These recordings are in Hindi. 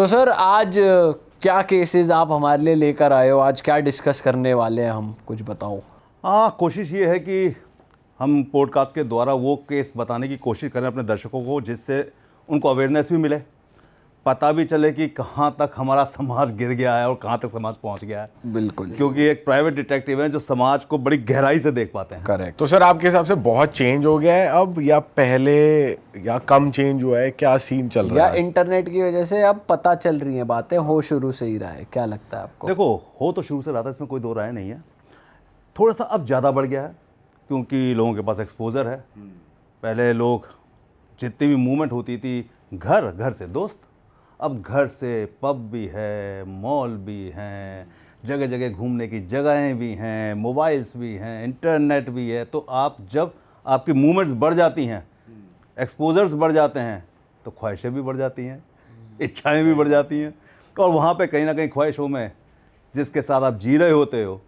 तो सर आज क्या केसेस आप हमारे लिए लेकर आए हो, आज क्या डिस्कस करने वाले हैं हम, कुछ बताओ। हाँ, कोशिश ये है कि हम पॉडकास्ट के द्वारा वो केस बताने की कोशिश करें अपने दर्शकों को, जिससे उनको अवेयरनेस भी मिले, पता भी चले कि कहाँ तक हमारा समाज गिर गया है और कहाँ तक समाज पहुँच गया है। बिल्कुल, क्योंकि एक प्राइवेट डिटेक्टिव हैं जो समाज को बड़ी गहराई से देख पाते हैं। करेक्ट। तो सर आपके हिसाब से बहुत चेंज हो गया है अब, या पहले या कम चेंज हुआ है, क्या सीन चल रहा या है? इंटरनेट की वजह से अब पता चल रही हैं बातें, हो शुरू से ही रहा है, क्या लगता है आपको? देखो, हो तो शुरू से रहा था, इसमें कोई दो राय नहीं है। थोड़ा सा अब ज़्यादा बढ़ गया है क्योंकि लोगों के पास एक्सपोजर है। पहले लोग जितनी भी मूवमेंट होती थी, घर घर से दोस्त, अब घर से पब भी है, मॉल भी हैं, जगह जगह घूमने की जगहें भी हैं, मोबाइल्स भी हैं, इंटरनेट भी है। तो आप जब आपकी मूवमेंट्स बढ़ जाती हैं, एक्सपोजर्स बढ़ जाते हैं, तो ख्वाहिशें भी बढ़ जाती हैं, इच्छाएं भी बढ़ जाती हैं। और वहाँ पे कहीं ना कहीं ख्वाहिशों में जिसके साथ आप जी रहे होते हो,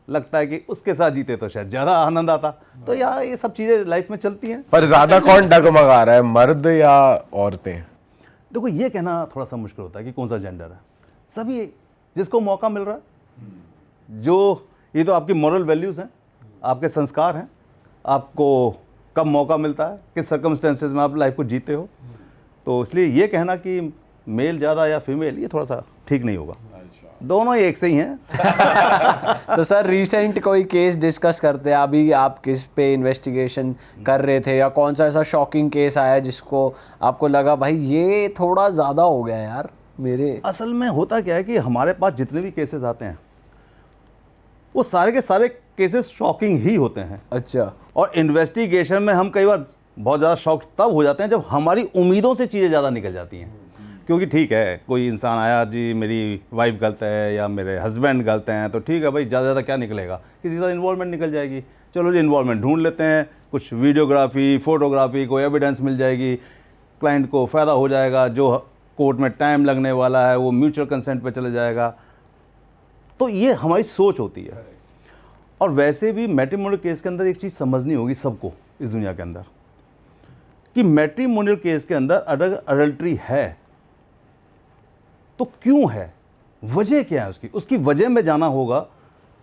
लगता है कि उसके साथ जीते तो शायद ज़्यादा आनंद आता। तो यार ये सब चीज़ें लाइफ में चलती हैं। पर ज्यादा कौन डगमगा रहा है, मर्द या औरतें? देखो, ये कहना थोड़ा सा मुश्किल होता है कि कौन सा जेंडर है। सभी, जिसको मौका मिल रहा है, जो ये तो आपकी मॉरल वैल्यूज़ हैं, आपके संस्कार हैं, आपको कब मौका मिलता है, किस सर्कमस्टेंसेस में आप लाइफ को जीते हो। तो इसलिए ये कहना कि मेल ज़्यादा या फीमेल, ये थोड़ा सा ठीक नहीं होगा। दोनों ही एक से ही हैं। तो सर रिसेंट कोई केस डिस्कस करते हैं, अभी आप किस पे इन्वेस्टिगेशन कर रहे थे, या कौन सा ऐसा शॉकिंग केस आया जिसको आपको लगा भाई ये थोड़ा ज़्यादा हो गया यार मेरे? असल में होता क्या है कि हमारे पास जितने भी केसेस आते हैं वो सारे के सारे केसेस शॉकिंग ही होते हैं। अच्छा। और इन्वेस्टिगेशन में हम कई बार बहुत ज़्यादा शॉक तब हो जाते हैं जब हमारी उम्मीदों से चीज़ें ज़्यादा निकल जाती हैं। क्योंकि ठीक है, कोई इंसान आया, जी मेरी वाइफ गलत है या मेरे हस्बैंड गलत हैं, तो ठीक है भाई, ज़्यादा ज़्यादा क्या निकलेगा, किसी का इन्वॉल्वमेंट निकल जाएगी, चलो जी इन्वॉल्वमेंट ढूंढ लेते हैं, कुछ वीडियोग्राफी, फोटोग्राफी, कोई एविडेंस मिल जाएगी, क्लाइंट को फ़ायदा हो जाएगा, जो कोर्ट में टाइम लगने वाला है वो म्यूचुअल कंसेंट पे चले जाएगा। तो ये हमारी सोच होती है। और वैसे भी मैट्रिमोनियल केस के अंदर एक चीज़ समझनी होगी सबको इस दुनिया के अंदर, कि मैट्रिमोनियल केस के अंदर अगर अडल्ट्री है तो क्यों है, वजह क्या है उसकी वजह में जाना होगा।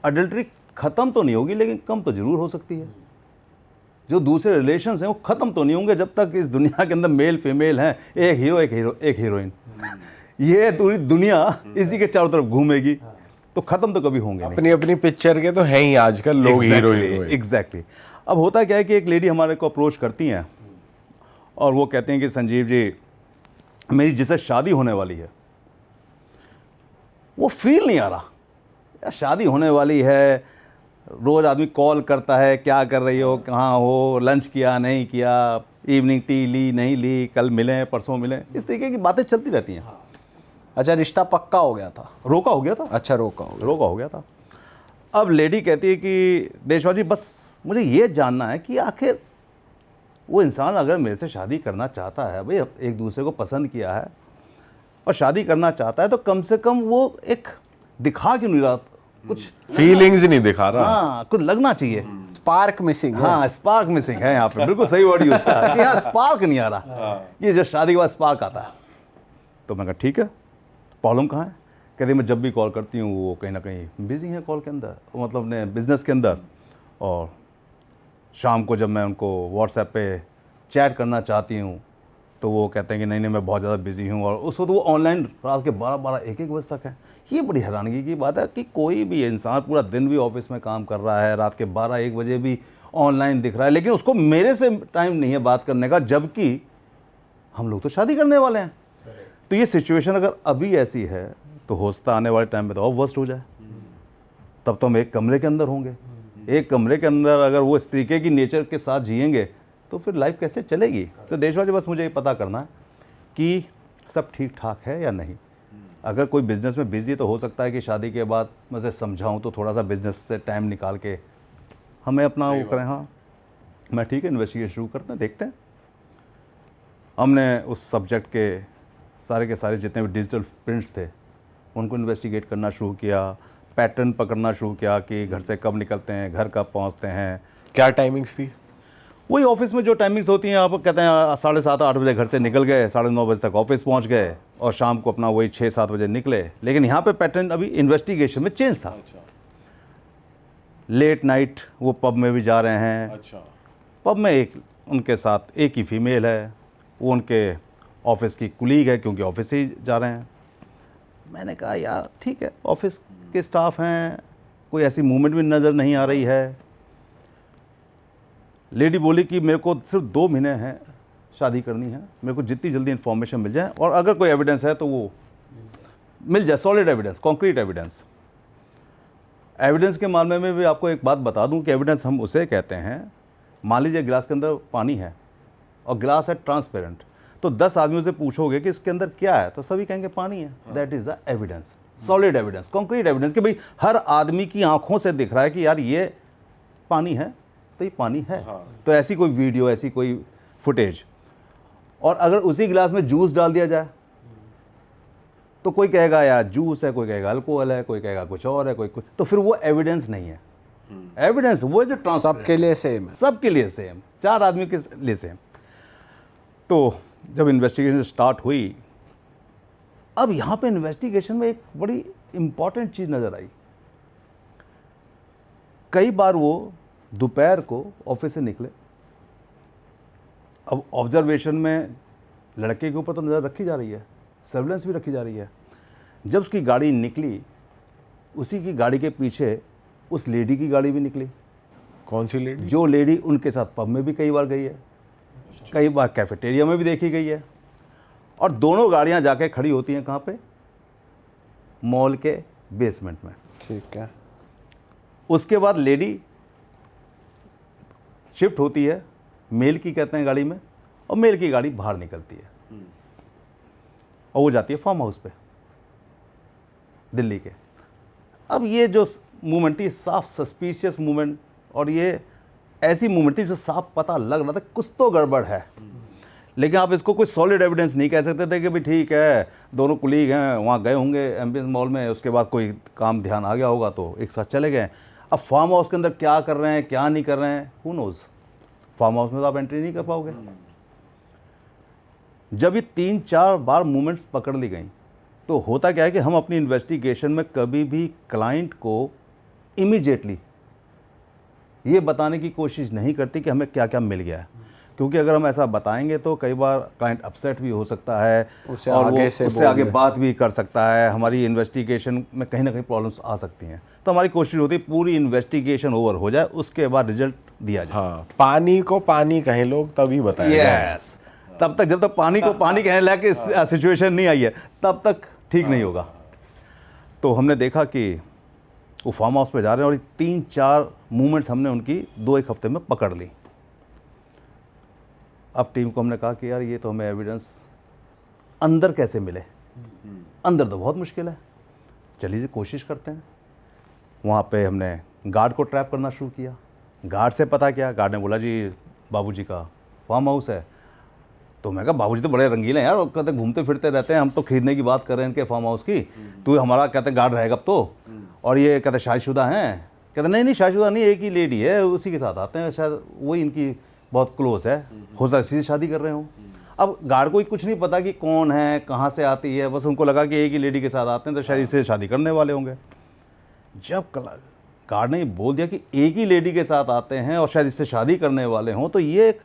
अडल्ट्री ख़त्म तो नहीं होगी, लेकिन कम तो ज़रूर हो सकती है। जो दूसरे रिलेशंस हैं वो ख़त्म तो नहीं होंगे जब तक इस दुनिया के अंदर मेल फीमेल हैं, एक हीरो एक हीरोइन, ये पूरी दुनिया इसी के चारों तरफ घूमेगी, तो ख़त्म तो कभी होंगे नहीं। अपनी अपनी पिक्चर के तो हैं ही आजकल लोग, हीरो हीरोइन। एग्जैक्टली। अब होता क्या है कि एक लेडी हमारे को अप्रोच करती हैं और वो कहते हैं कि संजीव जी, मेरी जिससे शादी होने वाली है वो फील नहीं आ रहा यार, शादी होने वाली है, रोज़ आदमी कॉल करता है, क्या कर रही हो, कहाँ हो, लंच किया नहीं किया, इवनिंग टी ली नहीं ली, कल मिलें परसों मिलें, इस तरीके की बातें चलती रहती हैं। अच्छा, रिश्ता पक्का हो गया था? रोका हो गया था। अच्छा, रोका हो गया था। अब लेडी कहती है कि देशवा जी, बस मुझे ये जानना है कि आखिर वो इंसान अगर मेरे से शादी करना चाहता है, भाई एक दूसरे को पसंद किया है और शादी करना चाहता है, तो कम से कम वो एक दिखा क्यों नहीं रहा, कुछ फीलिंग्स नहीं दिखा रहा। हाँ, कुछ लगना चाहिए। स्पार्क मिसिंग है। हाँ, स्पार्क मिसिंग है यहाँ पे, बिल्कुल सही वर्ड यूज़ किया कि हाँ स्पार्क नहीं आ रहा। ये जो शादी के बाद स्पार्क आता है। तो मैं कहा ठीक है, प्रॉब्लम कहाँ है? कहती मैं जब भी कॉल करती हूँ वो कहीं ना कहीं बिजी है कॉल के अंदर, मतलब अपने बिजनेस के अंदर, और शाम को जब मैं उनको व्हाट्सएप पे चैट करना चाहती हूँ तो वो कहते हैं कि नहीं मैं बहुत ज़्यादा बिजी हूँ, और उस वक्त वो ऑनलाइन रात के 12-12, 1-1 बजे तक है। ये बड़ी हैरानगी की बात है कि कोई भी इंसान पूरा दिन भी ऑफिस में काम कर रहा है, रात के 12-1 बजे भी ऑनलाइन दिख रहा है, लेकिन उसको मेरे से टाइम नहीं है बात करने का, जबकि हम लोग तो शादी करने वाले हैं। तो ये सिचुएशन अगर अभी ऐसी है तो हो सकता आने वाले टाइम में तो और वर्स्ट हो जाए। तब तो हम एक कमरे के अंदर होंगे, एक कमरे के अंदर अगर वो इस तरीके की नेचर के साथ जिएंगे तो फिर लाइफ कैसे चलेगी? तो देशवासी, बस मुझे ये पता करना है कि सब ठीक ठाक है या नहीं। अगर कोई बिज़नेस में बिज़ी है तो हो सकता है कि शादी के बाद मैं उसे समझाऊँ तो थोड़ा सा बिज़नेस से टाइम निकाल के हमें अपना वो करें। हाँ, मैं ठीक है, इन्वेस्टिगेशन शुरू करते हैं, देखते हैं। हमने उस सब्जेक्ट के सारे जितने भी डिजिटल प्रिंट्स थे उनको इन्वेस्टिगेट करना शुरू किया, पैटर्न पकड़ना शुरू किया कि घर से कब निकलते हैं, घर कब पहुंचते हैं। क्या टाइमिंग्स थी? वही ऑफिस में जो टाइमिंग्स होती हैं, आप कहते हैं 7:30-8 बजे घर से निकल गए, 9:30 बजे तक ऑफिस पहुंच गए और शाम को अपना वही 6-7 बजे निकले। लेकिन यहाँ पे पैटर्न अभी इन्वेस्टिगेशन में चेंज था। लेट नाइट वो पब में भी जा रहे हैं। पब में एक उनके साथ एक ही फीमेल है, वो उनके ऑफिस की कुलीग है क्योंकि ऑफिस से ही जा रहे हैं। मैंने कहा यार ठीक है, ऑफिस के स्टाफ हैं, कोई ऐसी मूवमेंट भी नज़र नहीं आ रही है। लेडी बोली कि मेरे को सिर्फ 2 महीने हैं शादी करनी है, मेरे को जितनी जल्दी इन्फॉर्मेशन मिल जाए और अगर कोई एविडेंस है तो वो मिल जाए, solid evidence, concrete evidence. Evidence के मामले में भी आपको एक बात बता दूं कि एविडेंस हम उसे कहते हैं, मान लीजिए गिलास के अंदर पानी है और गिलास है ट्रांसपेरेंट, तो 10 आदमियों से पूछोगे कि इसके अंदर क्या है तो सभी कहेंगे पानी है। That is the evidence, solid evidence, concrete evidence कि भाई हर आदमी की आंखों से दिख रहा है कि यार ये पानी है तो ये पानी है। तो ऐसी कोई वीडियो, ऐसी कोई फुटेज, और अगर उसी गिलास में जूस डाल दिया जाए तो कोई कहेगा यार जूस है, कोई कहेगा अल्कोहल है, कोई कहेगा कुछ और है, कोई कुछ, तो फिर वो एविडेंस नहीं है। एविडेंस वो जो ट्रांसपेरेंट, सबके लिए सेम है, सबके लिए सेम, 4 आदमी के लिए सेम। तो जब इन्वेस्टिगेशन स्टार्ट हुई, अब यहाँ पे इन्वेस्टिगेशन में एक बड़ी इंपॉर्टेंट चीज़ नज़र आई। कई बार वो दोपहर को ऑफिस से निकले, अब ऑब्जर्वेशन में लड़के के ऊपर तो नज़र रखी जा रही है, सर्विलेंस भी रखी जा रही है। जब उसकी गाड़ी निकली, उसी की गाड़ी के पीछे उस लेडी की गाड़ी भी निकली। कौन सी लेडी? जो लेडी उनके साथ पब में भी कई बार गई है, कई बार कैफेटेरिया में भी देखी गई है, और दोनों गाड़ियां जाके खड़ी होती हैं कहाँ पे? मॉल के बेसमेंट में। ठीक है। उसके बाद लेडी शिफ्ट होती है, मेल की कहते हैं गाड़ी में, और मेल की गाड़ी बाहर निकलती है और वो जाती है फार्म हाउस पे दिल्ली के। अब ये जो मूवमेंट थी, साफ सस्पिशियस मूवमेंट, और ये ऐसी मूवमेंट थी जो साफ पता लग रहा था कुछ तो गड़बड़ है। लेकिन आप इसको कोई सॉलिड एविडेंस नहीं कह सकते थे कि भाई ठीक है दोनों कुलीग हैं, वहाँ गए होंगे एम्बियंस मॉल में, उसके बाद कोई काम ध्यान आ गया होगा तो एक साथ चले गए। अब फार्म हाउस के अंदर क्या कर रहे हैं, क्या नहीं कर रहे हैं, हु नोज़। फार्म हाउस में तो आप एंट्री नहीं कर पाओगे। जब ये 3-4 बार मूवमेंट्स पकड़ ली गई, तो होता क्या है कि हम अपनी इन्वेस्टिगेशन में कभी भी क्लाइंट को इमीडिएटली ये बताने की कोशिश नहीं करती कि हमें क्या क्या मिल गया है, क्योंकि अगर हम ऐसा बताएंगे तो कई बार क्लाइंट अपसेट भी हो सकता है, उससे और आगे वो से उससे आगे बात भी कर सकता है, हमारी इन्वेस्टिगेशन में कहीं ना कहीं प्रॉब्लम्स आ सकती हैं। तो हमारी कोशिश होती है पूरी इन्वेस्टिगेशन ओवर हो जाए, उसके बाद रिजल्ट दिया जाए। हाँ, पानी को पानी कहें लोग तभी बताएं। यस, तब तक जब तक पानी को पानी कहने लायक सिचुएशन नहीं आई है तब तक ठीक नहीं होगा। तो हमने देखा कि वो फार्म हाउस पे जा रहे हैं, और 3-4 मूवमेंट्स हमने उनकी 2-1 हफ्ते में पकड़ ली। अब टीम को हमने कहा कि यार ये तो हमें एविडेंस अंदर कैसे मिले, अंदर तो बहुत मुश्किल है, चलिए कोशिश करते हैं। वहाँ पे हमने गार्ड को ट्रैप करना शुरू किया। गार्ड से पता किया, गार्ड ने बोला जी बाबूजी का फार्म हाउस है। तो मैं कहा बाबूजी तो बड़े रंगीले हैं यार, कहते घूमते फिरते रहते हैं, हम तो खरीदने की बात कर रहे हैं इनके फार्म हाउस की, तो हमारा कहते गार्ड रहेगा अब तो, और ये कहते शादीशुदा हैं। कहते नहीं शादीशुदा नहीं, एक ही लेडी है, उसी के साथ आते हैं, शायद वही इनकी बहुत क्लोज है, हो सकता है इसी से शादी कर रहे हो। अब गार्ड को कुछ नहीं पता कि कौन है, कहाँ से आती है, बस उनको लगा कि एक ही लेडी के साथ आते हैं तो शायद इससे शादी करने वाले होंगे। जब गार्ड ने बोल दिया कि एक ही लेडी के साथ आते हैं और शायद इससे शादी करने वाले हों, तो ये एक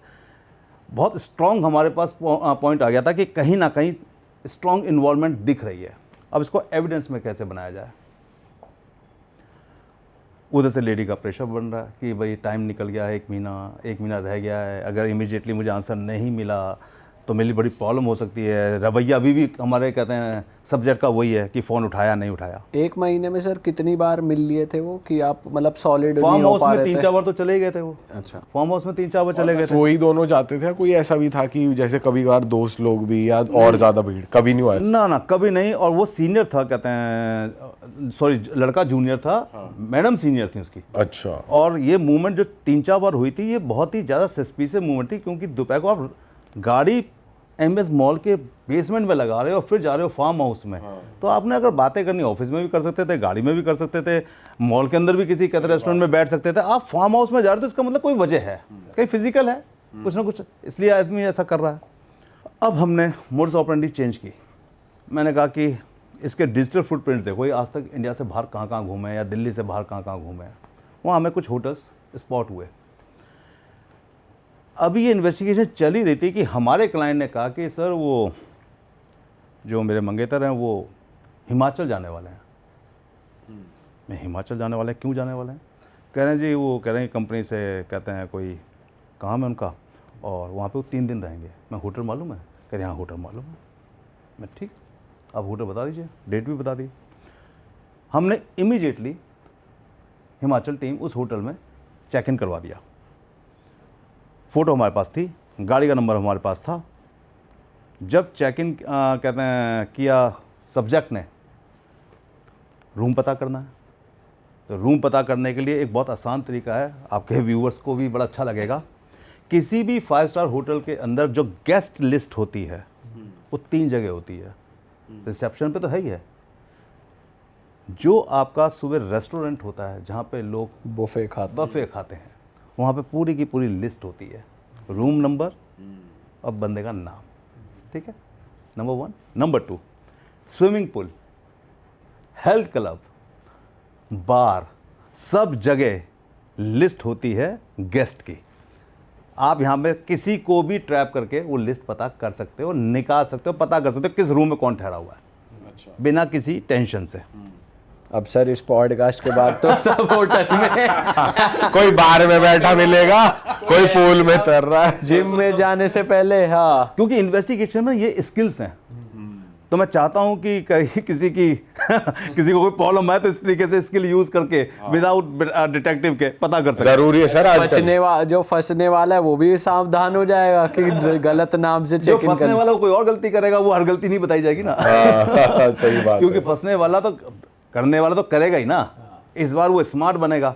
बहुत स्ट्रॉन्ग हमारे पास पॉइंट आ गया था कि कहीं ना कहीं स्ट्रॉन्ग इन्वॉल्वमेंट दिख रही है। अब इसको एविडेंस में कैसे बनाया जाए। उधर से लेडी का प्रेशर बन रहा है कि भाई टाइम निकल गया है, 1 महीना रह गया है, अगर इमीडिएटली मुझे आंसर नहीं मिला तो मेरी बड़ी प्रॉब्लम हो सकती है। रवैया अभी भी हमारे कहते हैं सब्जेक्ट का वही है कि फ़ोन उठाया नहीं उठाया। 1 महीने में सर कितनी बार मिल लिए थे वो कि आप मतलब सॉलिड फार्म नहीं हो हाउस पा में रहे थे? 3-4 बार तो चले गए थे वो। अच्छा, फार्म हाउस में 3-4 बार चले गए थे। वही दोनों जाते थे, कोई ऐसा भी था कि जैसे कभी बार दोस्त लोग भी या और ज़्यादा भीड़? कभी नहीं हुआ? ना कभी नहीं। और वो सीनियर था, कहते हैं सॉरी लड़का जूनियर था, मैडम सीनियर थी उसकी। अच्छा। और ये मूवमेंट जो 3-4 बार हुई थी, ये बहुत ही ज़्यादा सस्पिशियस मूवमेंट थी, क्योंकि दोपहर को आप गाड़ी एमएस मॉल के बेसमेंट में लगा रहे हो और फिर जा रहे हो फार्म हाउस में। तो आपने अगर बातें करनी ऑफिस में भी कर सकते थे, गाड़ी में भी कर सकते थे, मॉल के अंदर भी किसी कहते रेस्टोरेंट में बैठ सकते थे। आप फार्म हाउस में जा रहे हो तो इसका मतलब कोई वजह है, कहीं फिजिकल है। कुछ ना कुछ इसलिए आदमी ऐसा कर रहा है। अब हमने मोड्स ऑपरेंडी चेंज की। मैंने कहा कि इसके डिजिटल फुटप्रिंट्स देखो, ये आज तक इंडिया से बाहर कहाँ कहाँ घूमे हैं या दिल्ली से बाहर कहाँ कहाँ घूमे हैं। वहाँ हमें कुछ होटल्स स्पॉट हुए। अभी ये इन्वेस्टिगेशन चल ही रही थी कि हमारे क्लाइंट ने कहा कि सर वो जो मेरे मंगेतर हैं वो हिमाचल जाने वाले हैं। मैं हिमाचल जाने वाले हैं, क्यों जाने वाले हैं? कह रहे हैं जी, वो कह रहे हैं कंपनी से, कहते हैं कोई काम है उनका और वहाँ पे वो 3 दिन रहेंगे। मैं होटल मालूम है? कह रहे हाँ होटल मालूम है। मैं ठीक, आप होटल बता दीजिए, डेट भी बता दी। हमने इमीडिएटली हिमाचल टीम उस होटल में चेक इन करवा दिया। फ़ोटो हमारे पास थी, गाड़ी का नंबर हमारे पास था। जब चेक इन कहते हैं किया सब्जेक्ट ने, रूम पता करना है, तो रूम पता करने के लिए एक बहुत आसान तरीका है, आपके व्यूअर्स को भी बड़ा अच्छा लगेगा। किसी भी 5 स्टार होटल के अंदर जो गेस्ट लिस्ट होती है वो 3 जगह होती है। रिसेप्शन पे तो है ही है, जो आपका सुबह रेस्टोरेंट होता है जहाँ पे लोग बुफे खाते हैं, वहाँ पे पूरी की पूरी लिस्ट होती है, रूम नंबर और बंदे का नाम। ठीक है, number 1। Number 2, swimming pool, health club, bar, सब जगह लिस्ट होती है गेस्ट की। आप यहाँ पे किसी को भी ट्रैप करके वो लिस्ट पता कर सकते हो, निकाल सकते हो, पता कर सकते हो किस रूम में कौन ठहरा हुआ है। अच्छा। बिना किसी टेंशन से। अब सर इस पॉडकास्ट के बाद तो सब होटल में कोई बार में बैठा मिलेगा, कोई पूल में तर रहा है, जिम में जाने से पहले। हाँ, क्योंकि इन्वेस्टिगेशन में ये स्किल्स हैं, तो मैं चाहता हूं कि कहीं किसी को कोई प्रॉब्लम है तो इस तरीके से स्किल यूज करके विदाउट डिटेक्टिव के पता कर सकते। जरूरी है सर आजकल। जो फंसने वाला है वो भी सावधान हो जाएगा कि गलत नाम से जो चेक इन फंसने वाला कोई और गलती करेगा, वो हर गलती नहीं बताई जाएगी ना। सही बात क्योंकि है। फंसने वाला तो करने वाला तो करेगा ही ना। इस बार वो स्मार्ट बनेगा,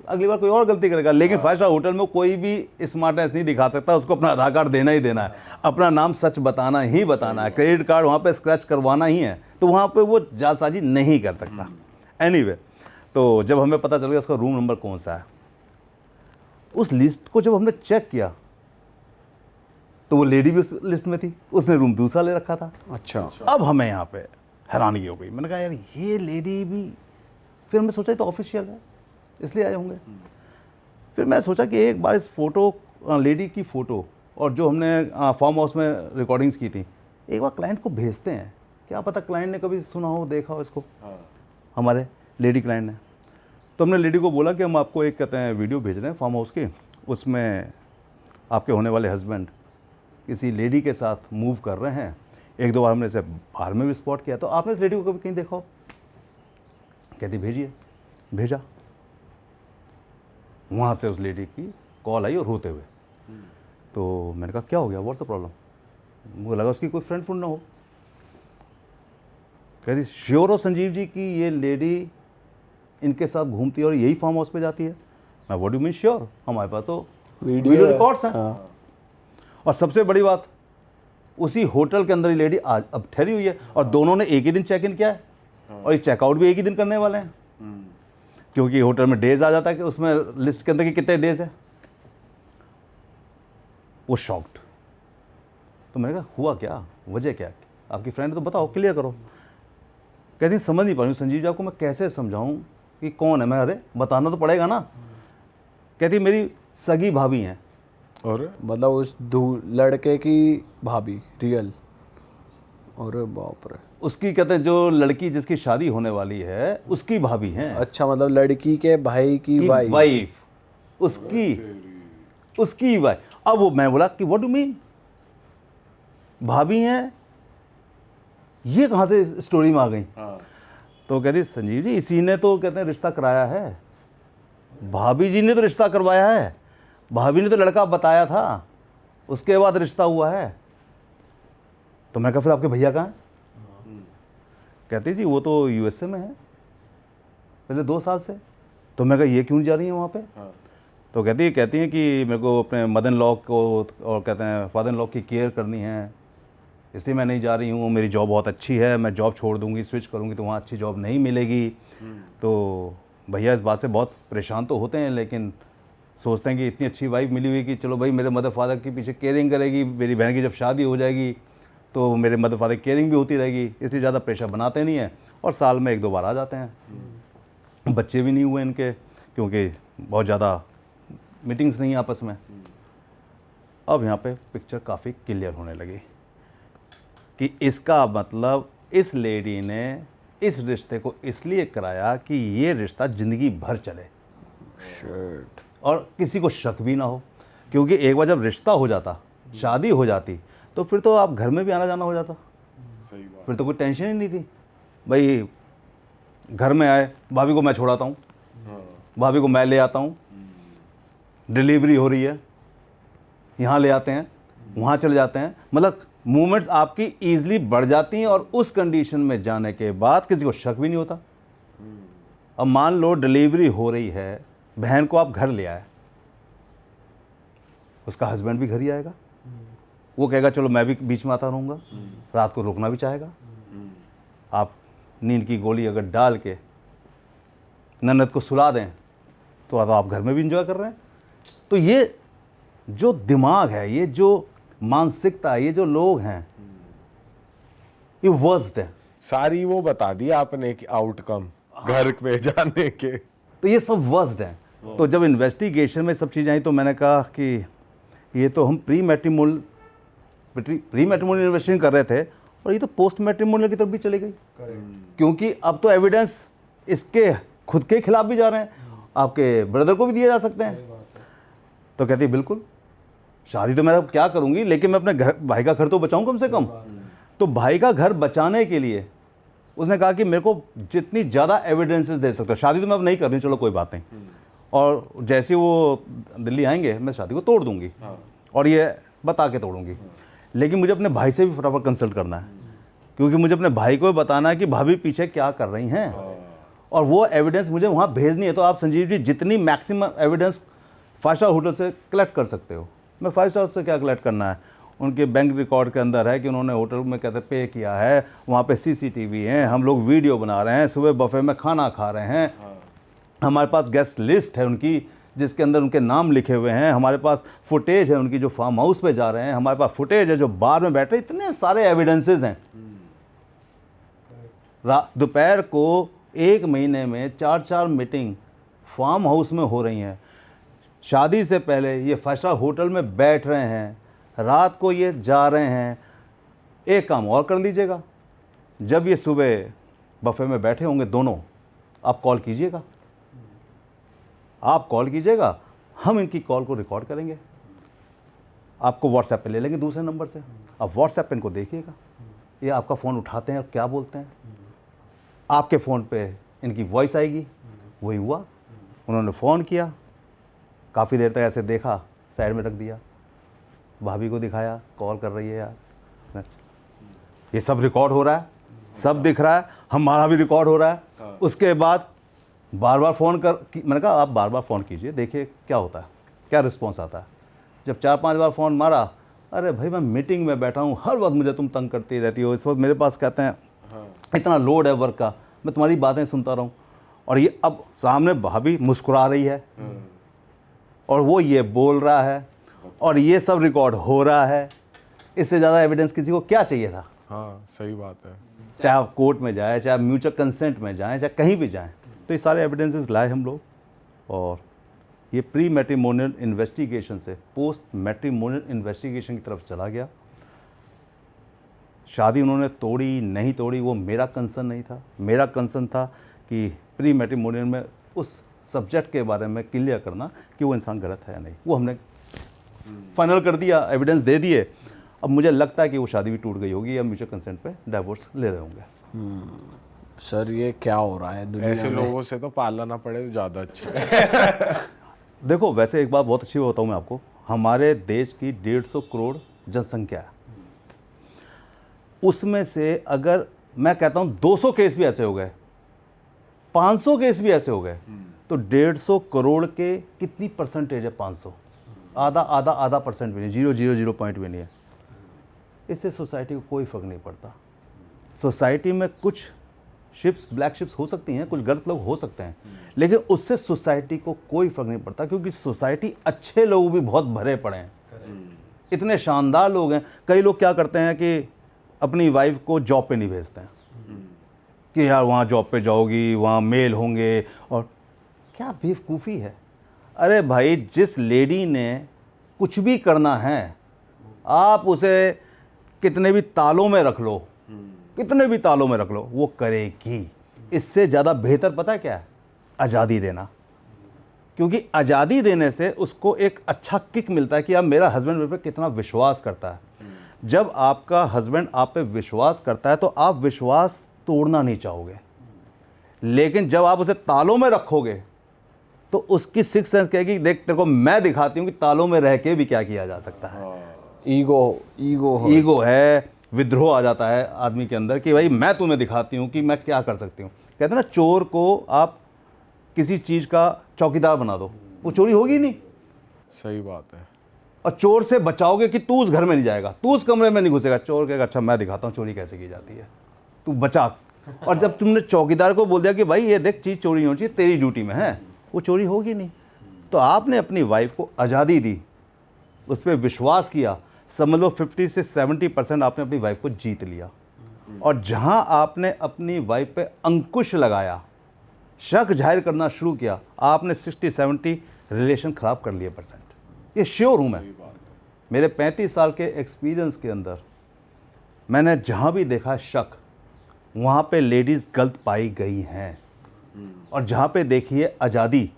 अगली बार कोई और गलती करेगा। लेकिन 5 स्टार होटल में कोई भी स्मार्टनेस नहीं दिखा सकता, उसको अपना आधार कार्ड देना ही देना है, अपना नाम सच बताना ही बताना है, क्रेडिट कार्ड वहाँ पे स्क्रैच करवाना ही है, तो वहाँ पे वो जालसाजी नहीं कर सकता। एनीवे, तो जब हमें पता चल गया उसका रूम नंबर कौन सा है, उस लिस्ट को जब हमने चेक किया तो वो लेडी भी उस लिस्ट में थी, उसने रूम दूसरा ले रखा था। अच्छा। अब हमें यहाँ पे हैरानी हो गई। मैंने कहा यार ये लेडी भी, फिर हमने सोचा तो ऑफिशियल है इसलिए आए होंगे। फिर मैं सोचा कि एक बार इस फोटो, लेडी की फ़ोटो और जो हमने फार्म हाउस में रिकॉर्डिंग्स की थी, एक बार क्लाइंट को भेजते हैं, क्या पता क्लाइंट ने कभी सुना हो, देखा हो इसको। हमारे लेडी क्लाइंट ने, तो हमने लेडी को बोला कि हम आपको एक कहते हैं वीडियो भेज रहे हैं फार्म हाउस की, उसमें आपके होने वाले हस्बैंड किसी लेडी के साथ मूव कर रहे हैं। 1-2 बार हमने इसे बाहर में भी स्पॉट किया, तो आपने इस लेडी को कभी कहीं देखा हो? कहती भेजिए। भेजा, वहाँ से उस लेडी की कॉल आई और रोते हुए। तो मैंने कहा क्या हो गया, व्हाट्स द प्रॉब्लम? मुझे लगा उसकी कोई फ्रेंड नहीं हो। कहती श्योर हो संजीव जी कि ये लेडी इनके साथ घूमती है और यही फार्म हाउस पे जाती है? मैं व्हाट डू मीन श्योर, हमारे पास तो वीडियो रिकॉर्ड्स हैं। और सबसे बड़ी बात, उसी होटल के अंदर ही लेडी आज अब ठहरी हुई है और दोनों ने एक ही दिन चेक इन किया है और ये चेकआउट भी एक ही दिन करने वाले हैं, क्योंकि होटल में डेज आ जाता है कि उसमें लिस्ट के अंदर कि कितने डेज है। वो शॉक्ड। तो मैंने कहा हुआ क्या, वजह क्या, आपकी फ्रेंड तो बताओ, क्लियर करो। कहती समझ नहीं पा रही हूँ संजीव जी, आपको मैं कैसे समझाऊं कि कौन है। मैं अरे बताना तो पड़ेगा ना। कहती मेरी सगी भाभी हैं। और मतलब उस लड़के की भाभी रियल? और बाप रे। उसकी कहते हैं जो लड़की जिसकी शादी होने वाली है उसकी भाभी हैं। अच्छा, मतलब लड़की के भाई की वाइफ, उसकी वाइफ। अब वो मैं बोला कि व्हाट डू मीन, भाभी हैं, ये कहाँ से स्टोरी में आ गई? तो कहती संजीव जी इसी ने तो कहते हैं रिश्ता कराया है, भाभी जी ने तो रिश्ता करवाया है, भाभी ने तो लड़का बताया था, उसके बाद रिश्ता हुआ है। तो मैं कहा फिर आपके भैया कहाँ हैं? कहती जी वो तो यूएसए में है पहले 2 साल से। तो मैं कहा ये क्यों जा रही है वहाँ पे? तो कहती हैं कि मेरे को अपने मदर इन लॉ को और कहते हैं फादर इन लॉ की केयर करनी है, इसलिए मैं नहीं जा रही हूँ। मेरी जॉब बहुत अच्छी है, मैं जॉब छोड़ दूँगी, स्विच करूँगी तो वहाँ अच्छी जॉब नहीं मिलेगी। तो भैया इस बात से बहुत परेशान तो होते हैं, लेकिन सोचते हैं कि इतनी अच्छी वाइफ मिली हुई कि चलो भाई मेरे मदर फादर के पीछे केयरिंग करेगी, मेरी बहन की जब शादी हो जाएगी तो मेरे मदर फादर केयरिंग भी होती रहेगी, इसलिए ज़्यादा प्रेशर बनाते नहीं हैं और साल में 1-2 बार आ जाते हैं। बच्चे भी नहीं हुए इनके क्योंकि बहुत ज़्यादा मीटिंग्स नहीं आपस में। अब यहाँ पे पिक्चर काफ़ी क्लियर होने लगी कि इसका मतलब इस लेडी ने इस रिश्ते को इसलिए कराया कि ये रिश्ता ज़िंदगी भर चले और किसी को शक भी ना हो, क्योंकि एक बार जब रिश्ता हो जाता, शादी हो जाती, तो फिर तो आप घर में भी आना जाना हो जाता। सही बात। फिर तो कोई टेंशन ही नहीं थी। भाई घर में आए, भाभी को मैं छोड़ाता हूँ, भाभी को मैं ले आता हूँ, डिलीवरी हो रही है, यहाँ ले आते हैं, वहाँ चले जाते हैं, मतलब मूवमेंट्स आपकी ईजिली बढ़ जाती हैं और उस कंडीशन में जाने के बाद किसी को शक भी नहीं होता। अब मान लो डिलीवरी हो रही है, बहन को आप घर ले आए, उसका हस्बैंड भी घर ही आएगा, वो कहेगा चलो मैं भी बीच में आता रहूँगा, रात को रुकना भी चाहेगा। आप नींद की गोली अगर डाल के ननद को सुला दें तो आप घर में भी इंजॉय कर रहे हैं। तो ये जो दिमाग है, ये जो मानसिकता है, ये जो लोग हैं, ये वर्स्ट है। सारी वो बता दी आपने कि आउटकम घर पे जाने के, तो ये सब वर्स्ट हैं। तो जब इन्वेस्टिगेशन में सब चीज़ें आई तो मैंने कहा कि ये तो हम प्री मैट्रिमोनियल इन्वेस्टिगेशन कर रहे थे और ये तो पोस्ट मैट्रिमोनियल की तरफ भी चली गई, क्योंकि अब तो एविडेंस इसके खुद के खिलाफ भी जा रहे हैं, आपके ब्रदर को भी दिए जा सकते हैं। तो कहती बिल्कुल, शादी तो मैं अब क्या करूंगी, लेकिन मैं अपने घर भाई का घर तो बचाऊं कम से कम। तो भाई का घर बचाने के लिए उसने कहा कि मेरे को जितनी ज़्यादा एविडेंसेस दे सकते हो, शादी तो मैं अब नहीं करनी, चलो कोई बात नहीं, और जैसे वो दिल्ली आएंगे मैं शादी को तोड़ दूंगी और ये बता के तोड़ूंगी, लेकिन मुझे अपने भाई से भी फटाफट कंसल्ट करना है, क्योंकि मुझे अपने भाई को भी बताना है कि भाभी पीछे क्या कर रही हैं और वो एविडेंस मुझे वहाँ भेजनी है। तो आप संजीव जी जितनी मैक्सिमम एविडेंस 5 स्टार होटल से कलेक्ट कर सकते हो, मैं 5 स्टार से क्या कलेक्ट करना है, उनके बैंक रिकॉर्ड के अंदर है कि उन्होंने होटल में कहते पे किया है, वहाँ पे सीसीटीवी हैं, हम लोग वीडियो बना रहे हैं, सुबह बफे में खाना खा रहे हैं, हमारे पास गेस्ट लिस्ट है उनकी जिसके अंदर उनके नाम लिखे हुए हैं, हमारे पास फुटेज है उनकी जो फार्म हाउस पे जा रहे हैं, हमारे पास फुटेज है जो बार में बैठे, इतने सारे एविडेंसेस हैं। दोपहर को 1 महीने में 4-4 मीटिंग फार्म हाउस में हो रही हैं, शादी से पहले ये 5 स्टार होटल में बैठ रहे हैं, रात को ये जा रहे हैं। एक काम और कर लीजिएगा, जब ये सुबह बफे में बैठे होंगे दोनों, आप कॉल कीजिएगा, हम इनकी कॉल को रिकॉर्ड करेंगे, आपको व्हाट्सएप पे ले लेंगे दूसरे नंबर से, आप व्हाट्सएप पे इनको देखिएगा, ये आपका फ़ोन उठाते हैं और क्या बोलते हैं, आपके फ़ोन पे इनकी वॉइस आएगी। वही हुआ, उन्होंने फ़ोन किया, काफ़ी देर तक ऐसे देखा, साइड में रख दिया, भाभी को दिखाया, कॉल कर रही है यार, ये सब रिकॉर्ड हो रहा है, सब दिख रहा है, हमारा भी रिकॉर्ड हो रहा है। उसके बाद बार बार फ़ोन मैंने कहा आप बार बार फ़ोन कीजिए, देखिए क्या होता है, क्या रिस्पॉन्स आता है। जब 4-5 बार फ़ोन मारा, अरे भाई मैं मीटिंग में बैठा हूँ, हर वक्त मुझे तुम तंग करती रहती हो, इस वक्त मेरे पास कहते हैं इतना लोड है वर्क का, मैं तुम्हारी बातें सुनता रहूँ। और ये अब सामने भाभी मुस्कुरा रही है और वो ये बोल रहा है और ये सब रिकॉर्ड हो रहा है, इससे ज़्यादा एविडेंस किसी को क्या चाहिए था। हाँ सही बात है। चाहे आप कोर्ट में जाए, चाहे आप म्यूचुअल कंसेंट में जाएं, चाहे कहीं भी जाएं, तो ये सारे एविडेंसेस लाए हम लोग और ये प्री मैट्रिमोनियल इन्वेस्टिगेशन से पोस्ट मैट्रिमोनियल इन्वेस्टिगेशन की तरफ चला गया। शादी उन्होंने तोड़ी नहीं तोड़ी वो मेरा कंसर्न नहीं था, मेरा कंसर्न था कि प्री मैट्रिमोनियल में उस सब्जेक्ट के बारे में क्लियर करना कि वो इंसान गलत है या नहीं। वो हमने फाइनल कर दिया, एविडेंस दे दिए। अब मुझे लगता है कि वो शादी भी टूट गई होगी या म्यूचुअल कंसेंट पे डाइवोर्स ले रहे होंगे। सर ये क्या हो रहा है दुनिया ऐसे में? लोगों से तो पालना ना पड़े तो ज़्यादा अच्छा है। देखो वैसे एक बात बहुत अच्छी बताऊँ मैं आपको, हमारे देश की 150 करोड़ जनसंख्या है, उसमें से अगर मैं कहता हूँ 200 केस भी ऐसे हो गए, 500 केस भी ऐसे हो गए, तो 150 करोड़ के कितनी परसेंटेज है? 500, आधा परसेंट भी नहीं, 0.00 पॉइंट भी नहीं है। इससे सोसाइटी को कोई फ़र्क नहीं पड़ता। सोसाइटी में कुछ शिप्स, ब्लैक शिप्स हो सकती हैं, कुछ गलत लोग हो सकते हैं, लेकिन उससे सोसाइटी को कोई फर्क नहीं पड़ता, क्योंकि सोसाइटी अच्छे लोग भी बहुत भरे पड़े हैं, इतने शानदार लोग हैं। कई लोग क्या करते हैं कि अपनी वाइफ को जॉब पे नहीं भेजते हैं कि यार वहाँ जॉब पे जाओगी, वहाँ मेल होंगे, और क्या बेवकूफ़ी है। अरे भाई, जिस लेडी ने कुछ भी करना है, आप उसे कितने भी तालों में रख लो, कितने भी तालों में रख लो, वो करेगी। इससे ज़्यादा बेहतर पता है क्या है? आज़ादी देना। क्योंकि आज़ादी देने से उसको एक अच्छा किक मिलता है कि अब मेरा हस्बैंड मेरे पे कितना विश्वास करता है। जब आपका हस्बैंड आप पे विश्वास करता है तो आप विश्वास तोड़ना नहीं चाहोगे, लेकिन जब आप उसे तालों में रखोगे तो उसकी सिक्स सेंस कहेगी, देख तेरे को मैं दिखाती हूँ कि तालों में रह के भी क्या किया जा सकता है। ईगो है, विद्रोह आ जाता है आदमी के अंदर कि भाई मैं तुम्हें दिखाती हूँ कि मैं क्या कर सकती हूँ। कहते हैं ना, चोर को आप किसी चीज़ का चौकीदार बना दो, वो चोरी होगी नहीं। सही बात है। और चोर से बचाओगे कि तू उस घर में नहीं जाएगा, तू उस कमरे में नहीं घुसेगा। चोर कहेगा अच्छा मैं दिखाता हूँ चोरी कैसे की जाती है, तू बचा। और जब तुमने चौकीदार को बोल दिया कि भाई ये देख चीज़ चोरी नहीं होनी चाहिए, तेरी ड्यूटी में है, वो चोरी होगी नहीं। तो आपने अपनी वाइफ को आज़ादी दी, उस पर विश्वास किया, समझ लो 50 से 70% आपने अपनी वाइफ को जीत लिया। और जहाँ आपने अपनी वाइफ पे अंकुश लगाया, शक जाहिर करना शुरू किया, आपने 60-70 रिलेशन ख़राब कर लिए %। ये श्योर हूँ मैं, मेरे 35 साल के एक्सपीरियंस के अंदर मैंने जहाँ भी देखा शक, वहाँ पे लेडीज़ गलत पाई गई हैं। और जहाँ पे देखिए आज़ादी,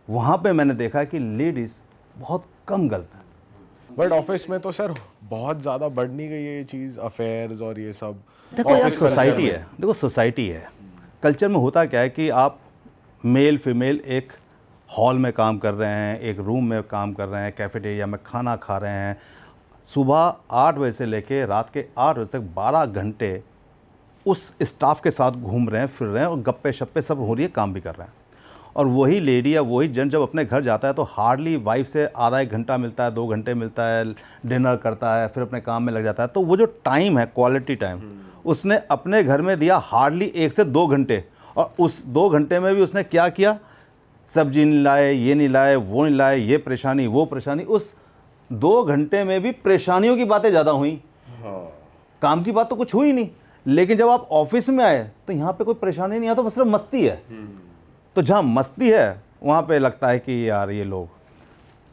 वहाँ पे मैंने देखा कि लेडीज़ बहुत कम गलत हैं। बट ऑफिस में तो सर बहुत ज़्यादा बढ़ नहीं गई है ये चीज़, अफेयर्स और ये सब। देखो यार, ऑफिस कल्चर सोसाइटी में। है, देखो सोसाइटी है, कल्चर में होता क्या है कि आप मेल फीमेल एक हॉल में काम कर रहे हैं, एक रूम में काम कर रहे हैं, कैफेटेरिया में खाना खा रहे हैं, सुबह 8 बजे से लेके रात के 8 बजे तक 12 घंटे उस स्टाफ के साथ घूम रहे हैं, फिर रहे हैं, और गप्पे शप्पे सब हो रही है, काम भी कर रहे हैं। और वही लेडी या वही जन जब अपने घर जाता है तो हार्डली वाइफ से आधा 1 घंटा मिलता है, 2 घंटे मिलता है, डिनर करता है, फिर अपने काम में लग जाता है। तो वो जो टाइम है, क्वालिटी टाइम, उसने अपने घर में दिया हार्डली 1 से 2 घंटे। और उस 2 घंटे में भी उसने क्या किया? सब्जी नहीं लाए, ये नहीं लाए, वो नहीं लाए, ये परेशानी, वो परेशानी। उस 2 घंटे में भी परेशानियों की बातें ज़्यादा हुई, काम की बात तो कुछ हुई नहीं। लेकिन जब आप ऑफिस में आए तो यहाँ पे कोई परेशानी नहीं आता, बस सिर्फ मस्ती है। तो जहाँ मस्ती है वहाँ पे लगता है कि यार ये लोग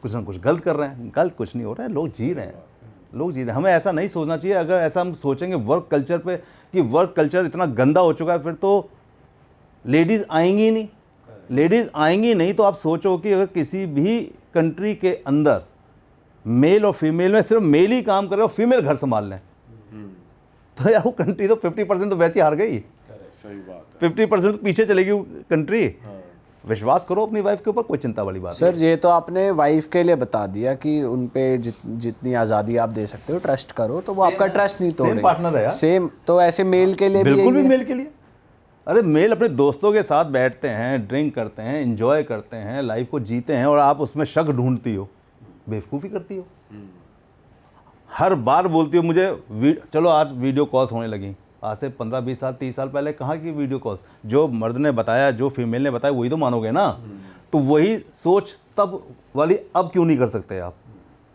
कुछ ना कुछ गलत कर रहे हैं। गलत कुछ नहीं हो रहा है, लोग जी रहे हैं, लोग जी रहे हैं। हमें ऐसा नहीं सोचना चाहिए। अगर ऐसा हम सोचेंगे वर्क कल्चर पे कि वर्क कल्चर इतना गंदा हो चुका है, फिर तो लेडीज़ आएंगी नहीं। लेडीज़ आएंगी नहीं तो आप सोचो कि अगर किसी भी कंट्री के अंदर मेल और फीमेल में सिर्फ मेल ही काम करे और फीमेल घर संभाल लें, तो यार वो कंट्री तो 50% तो वैसे ही हार गई। सही बात है। 50% तो पीछे चलेगी वो कंट्री। विश्वास करो अपनी वाइफ के ऊपर, कोई चिंता वाली बात सर ये तो आपने वाइफ के लिए बता दिया कि उन पे जितनी आज़ादी आप दे सकते हो, ट्रस्ट करो, तो वो आपका ट्रस्ट नहीं तोड़ेंगे। सेम पार्टनर है यार। सेम तो ऐसे मेल के लिए बिल्कुल भी यही है। मेल के लिए। अरे मेल अपने दोस्तों के साथ बैठते हैं, ड्रिंक करते हैं, एंजॉय करते हैं, लाइफ को जीते हैं, और आप उसमें शक ढूंढती हो, बेवकूफ़ी करती हो। हर बार बोलती हो मुझे चलो आज वीडियो कॉल्स होने लगी। आज से 15-20 साल 30 साल पहले कहाँ की वीडियो कॉल्स? जो मर्द ने बताया, जो फीमेल ने बताया, वही तो मानोगे ना। तो वही सोच तब वाली अब क्यों नहीं कर सकते आप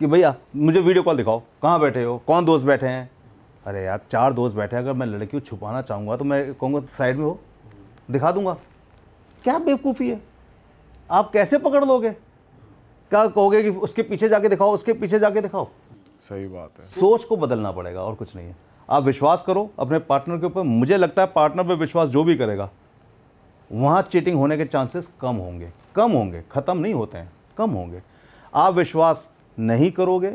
कि भैया मुझे वीडियो कॉल दिखाओ, कहाँ बैठे हो, कौन दोस्त बैठे हैं? अरे यार 4 दोस्त बैठे हैं, अगर मैं लड़की को छुपाना चाहूँगा तो मैं कहूँगा साइड में हो, दिखा दूंगा। क्या बेवकूफ़ी है? आप कैसे पकड़ लोगे? क्या कहोगे कि उसके पीछे जाके दिखाओ, उसके पीछे जाके दिखाओ? सही बात है। सोच को बदलना पड़ेगा, और कुछ नहीं है। आप विश्वास करो अपने पार्टनर के ऊपर। मुझे लगता है पार्टनर पे विश्वास जो भी करेगा, वहाँ चीटिंग होने के चांसेस कम होंगे। कम होंगे, ख़त्म नहीं होते हैं, कम होंगे। आप विश्वास नहीं करोगे,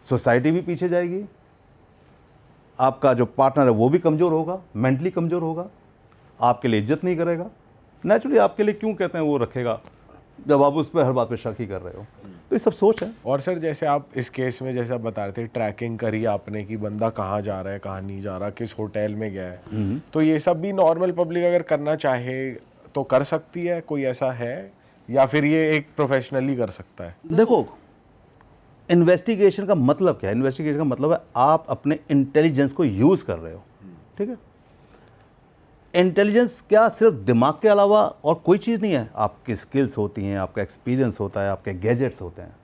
सोसाइटी भी पीछे जाएगी, आपका जो पार्टनर है वो भी कमज़ोर होगा, मेंटली कमज़ोर होगा, आपके लिए इज्जत नहीं करेगा। नेचुरली आपके लिए क्यों कहते हैं वो रखेगा जब आप उस पर हर बात पे शक ही कर रहे हो? तो ये सब सोच है। और सर जैसे आप इस केस में जैसे आप बता रहे थे, ट्रैकिंग करी आपने कि बंदा कहाँ जा रहा है, कहाँ नहीं जा रहा, किस होटल में गया है, तो ये सब भी नॉर्मल पब्लिक अगर करना चाहे तो कर सकती है? कोई ऐसा है, या फिर ये एक प्रोफेशनली कर सकता है? देखो, इन्वेस्टिगेशन का मतलब क्या है? इन्वेस्टिगेशन का मतलब है आप अपने इंटेलिजेंस को यूज़ कर रहे हो, ठीक है? इंटेलिजेंस क्या सिर्फ दिमाग के अलावा और कोई चीज़ नहीं है? आपकी स्किल्स होती हैं, आपका एक्सपीरियंस होता है, आपके गैजेट्स होते हैं।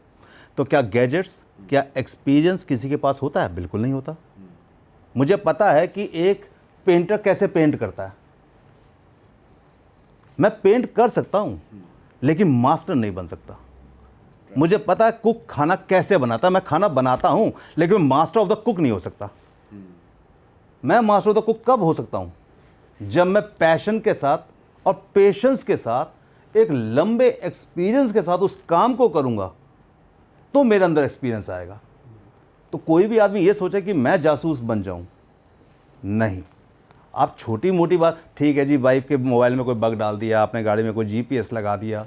तो क्या गैजेट्स, क्या एक्सपीरियंस किसी के पास होता है? बिल्कुल नहीं होता। मुझे पता है कि एक पेंटर कैसे पेंट करता है, मैं पेंट कर सकता हूँ लेकिन मास्टर नहीं बन सकता। मुझे पता है कुक खाना कैसे बनाता है, मैं खाना बनाता हूँ लेकिन मास्टर ऑफ द कुक नहीं हो सकता। मैं मास्टर ऑफ द कुक कब हो सकता हूँ? जब मैं पैशन के साथ और पेशेंस के साथ एक लंबे एक्सपीरियंस के साथ उस काम को करूँगा तो मेरे अंदर एक्सपीरियंस आएगा। तो कोई भी आदमी ये सोचे कि मैं जासूस बन जाऊँ, नहीं। आप छोटी मोटी बात, ठीक है जी, वाइफ के मोबाइल में कोई बग डाल दिया आपने, गाड़ी में कोई GPS लगा दिया,